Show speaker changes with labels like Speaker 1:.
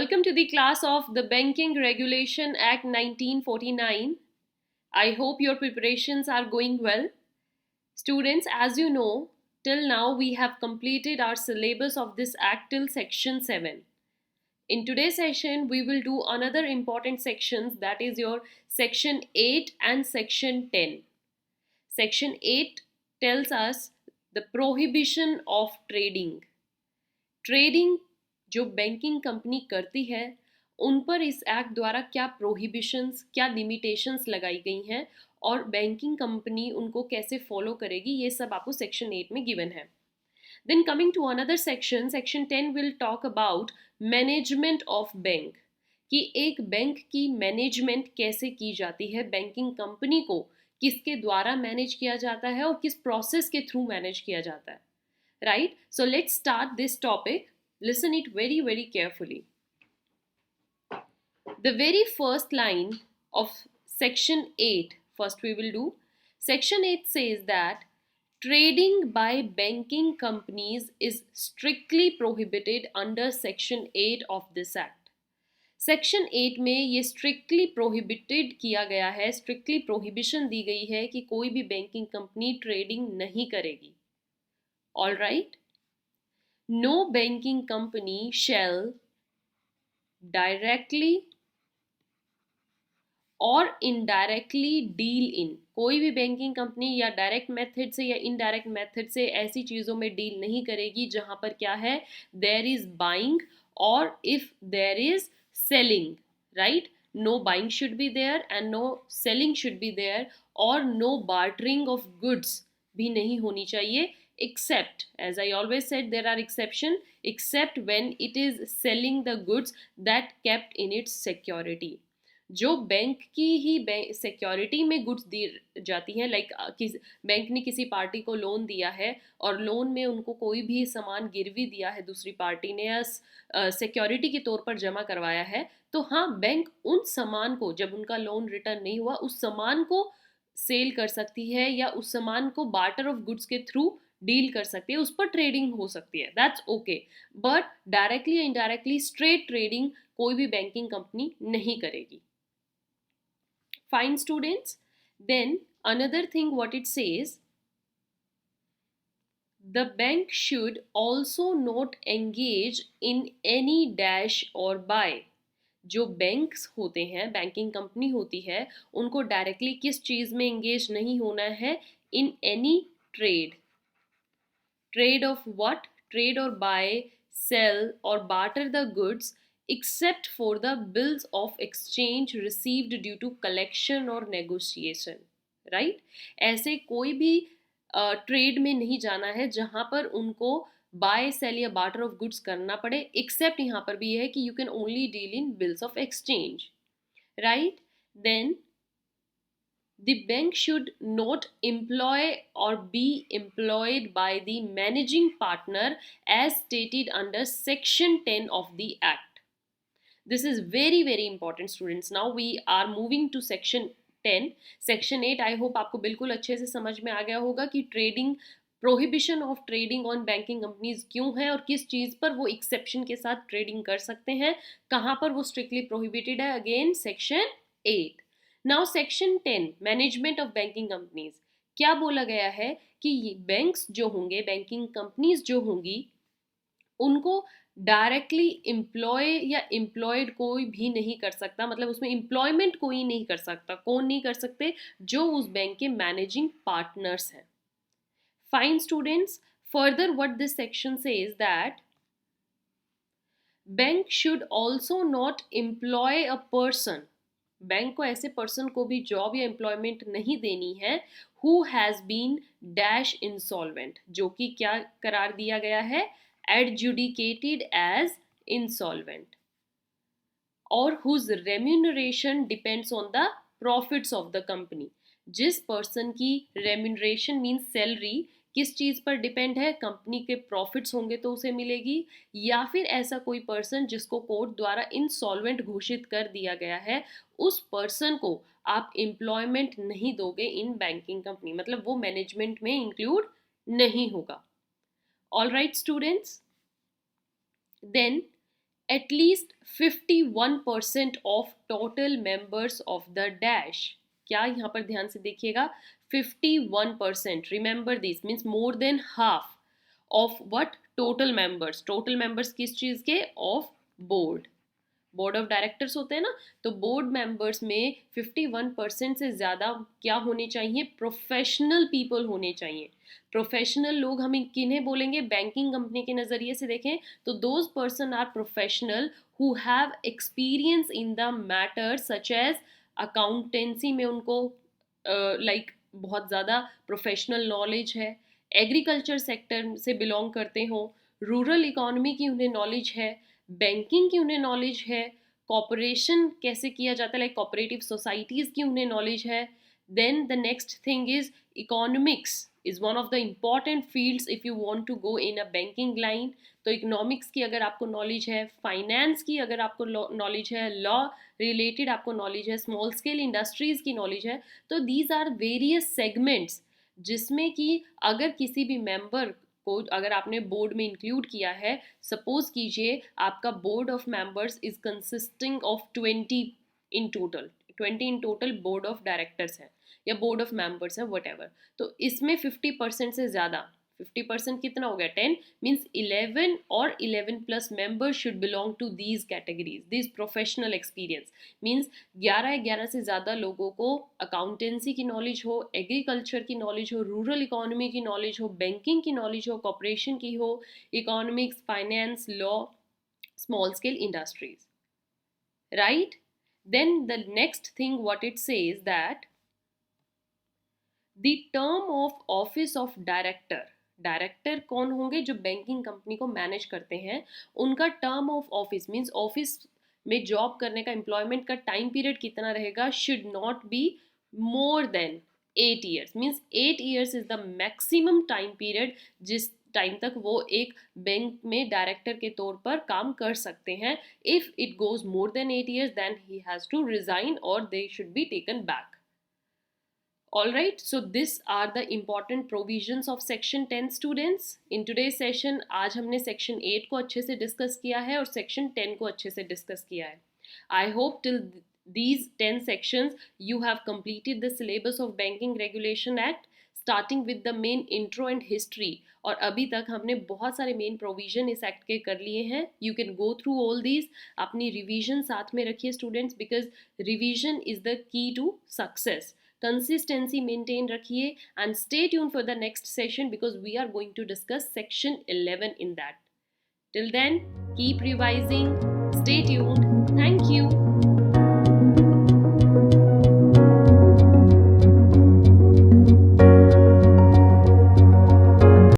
Speaker 1: Welcome to the class of the Banking Regulation Act 1949. I hope your preparations are going well. Students, as you know, till now we have completed our syllabus of this act till section 7. In today's session, we will do another important sections, that is your section 8 and section 10. Section 8 tells us the prohibition of trading. Trading जो banking company करती है उन पर इस act द्वारा क्या prohibitions, क्या limitations लगाई गई हैं और बैंकिंग कंपनी उनको कैसे फॉलो करेगी, ये सब आपको सेक्शन 8 में गिवन है. Then coming to another section, section 10 will talk about management of bank, कि एक बैंक की मैनेजमेंट कैसे की जाती है, बैंकिंग कंपनी को किसके द्वारा मैनेज किया जाता है और किस प्रोसेस के थ्रू मैनेज किया जाता है. Right? So let's start this topic. Listen it very, very carefully. The very first line of section 8, first we will do. Section 8 says that trading by banking companies is strictly prohibited under section 8 of this act. Section 8 में ये strictly prohibited किया गया है, strictly prohibition दी गई है कि कोई भी बैंकिंग कंपनी ट्रेडिंग नहीं करेगी. All right? No banking company shall directly or indirectly deal in, कोई भी बैंकिंग कंपनी या डायरेक्ट मेथड से या इनडायरेक्ट मेथड से ऐसी चीज़ों में डील नहीं करेगी जहाँ पर क्या है, देयर इज बाइंग और if there is selling. Right? No buying should be there and no selling should be there, और नो बार्टरिंग ऑफ गुड्स भी नहीं होनी चाहिए, except, as I always said, there are exception, except when it is selling the goods that kept in its security. जो bank की ही security में goods दी जाती हैं, लाइक बैंक ने किसी पार्टी को लोन दिया है और लोन में उनको कोई भी सामान गिरवी दिया है दूसरी पार्टी ने या सिक्योरिटी के तौर पर जमा करवाया है, तो हाँ, बैंक उन सामान को, जब उनका लोन रिटर्न नहीं हुआ, उस सामान को सेल कर सकती है या उस सामान को बार्टर ऑफ गुड्स के थ्रू डील कर सकती है, उस पर ट्रेडिंग हो सकती है, दैट्स ओके. बट डायरेक्टली या इनडायरेक्टली स्ट्रेट ट्रेडिंग कोई भी बैंकिंग कंपनी नहीं करेगी. Fine students. Then another thing what it says, the bank should also not engage in any dash और बाय. जो बैंक्स होते हैं, बैंकिंग कंपनी होती है, उनको डायरेक्टली किस चीज़ में एंगेज नहीं होना है, in any trade. Trade of what? Trade or buy, sell or barter the goods except for the bills of exchange received due to collection or negotiation. Right? ऐसे कोई भी ट्रेड में नहीं जाना है जहाँ पर उनको बाय, सेल या बार्टर ऑफ गुड्स करना पड़े, एक्सेप्ट यहाँ पर भी है कि you can only deal in bills of exchange. Right? Then the bank should not employ or be employed by the managing partner as stated under section 10 of the act. This is very, very important, students. Now we are moving to section 10. section 8 I hope आपको बिल्कुल अच्छे से समझ में आ गया होगा कि trading, prohibition of trading on banking companies क्यों है और किस चीज़ पर वो एक्सेप्शन के साथ ट्रेडिंग कर सकते हैं, कहाँ पर वो स्ट्रिक्टली प्रोहिबिटेड है. Again section 8. Now section 10, management of banking companies. क्या बोला गया है कि बैंक्स जो होंगे, बैंकिंग कंपनीज जो होंगी, उनको डायरेक्टली एम्प्लॉय या एम्प्लॉयड कोई भी नहीं कर सकता, मतलब उसमें एम्प्लॉयमेंट कोई नहीं कर सकता. कौन नहीं कर सकते? जो उस बैंक के मैनेजिंग पार्टनर्स हैं. Fine students. Further what this section says that bank should also not employ a person. Bank को ऐसे पर्सन को भी जॉब या एम्प्लॉयमेंट नहीं देनी है who has been dash insolvent, जो कि क्या करार दिया गया है, एडजुडिकेटेड एज इंसॉल्वेंट, और whose remuneration depends on the profits of the company. जिस पर्सन की रेम्यूनरेशन मीन्स सैलरी किस चीज़ पर डिपेंड है, कंपनी के प्रॉफिट्स होंगे तो उसे मिलेगी, या फिर ऐसा कोई पर्सन जिसको कोर्ट द्वारा इंसॉल्वेंट घोषित कर दिया गया है, उस पर्सन को आप एम्प्लॉयमेंट नहीं दोगे इन बैंकिंग कंपनी, मतलब वो मैनेजमेंट में इंक्लूड नहीं होगा. All right students. Then at least 51% of total members of the dash. क्या यहाँ पर ध्यान से देखिएगा, 51%, remember this means more than half of what, total members किस चीज के, of board, board of directors होते हैं ना, तो बोर्ड मेंबर्स में 51% से ज़्यादा क्या होने चाहिए, प्रोफेशनल पीपल होने चाहिए। प्रोफेशनल लोग हम किन्हें बोलेंगे, बैंकिंग कंपनी के नज़रिए से देखें तो those person are professional who have experience in the matter such as accountancy में उनको बहुत ज़्यादा प्रोफेशनल नॉलेज है, एग्रीकल्चर सेक्टर से बिलोंग करते हो, रूरल इकोनॉमी की उन्हें नॉलेज है, बैंकिंग की उन्हें नॉलेज है, कॉपरेशन कैसे किया जाता है लाइक कोऑपरेटिव सोसाइटीज़ की उन्हें नॉलेज है। Then the next thing is economics is one of the important fields if you want to go in a banking line. तो इकोनॉमिक्स की अगर आपको नॉलेज है, फाइनेंस की अगर आपको नॉलेज है, लॉ रिलेटेड आपको नॉलेज है, स्मॉल स्केल इंडस्ट्रीज़ की नॉलेज है, तो दीज आर वेरियस सेगमेंट्स जिसमें कि अगर किसी भी मेंबर को अगर आपने बोर्ड में इंक्लूड किया है, सपोज कीजिए आपका board of members is consisting of 20 in total, 20 in total board of directors हैं या बोर्ड ऑफ मेंबर्स हैं वट एवर, तो इसमें 50% से ज़्यादा, 50% कितना हो गया, 10 मीन्स 11 और 11 plus members should belong to these categories, this professional experience means 11 से ज़्यादा लोगों को अकाउंटेंसी की नॉलेज हो, एग्रीकल्चर की नॉलेज हो, रूरल इकोनॉमी की नॉलेज हो, बैंकिंग की नॉलेज हो, कॉपरेशन की हो, economics, finance, law, small scale industries, right. Then the next thing what it says that the term of office of director, director कौन होंगे, जो बैंकिंग कंपनी को मैनेज करते हैं, उनका term of office means office में जॉब करने का एम्प्लॉयमेंट का टाइम पीरियड कितना रहेगा, should not be more then 8 years, means 8 years is the maximum time period जिस टाइम तक वो एक बैंक में डायरेक्टर के तौर पर काम कर सकते हैं। If it goes more then 8 years then he has to resign और they should be taken back. All right, so these are the important provisions of section 10 students. In today's session आज हमने section 8 को अच्छे से discuss किया है और section 10 को अच्छे से डिस्कस किया है। I hope till these 10 sections you have completed the syllabus of Banking Regulation Act starting with the main intro and history, और अभी तक हमने बहुत सारे मेन प्रोविजन इस एक्ट के कर लिए हैं। You can go through all these, अपनी रिवीजन साथ में रखिए students, because revision is the key to success. Consistency maintain rakhiye and stay tuned for the next session because we are going to discuss section 11 in that. Till then, keep revising, stay tuned. Thank you.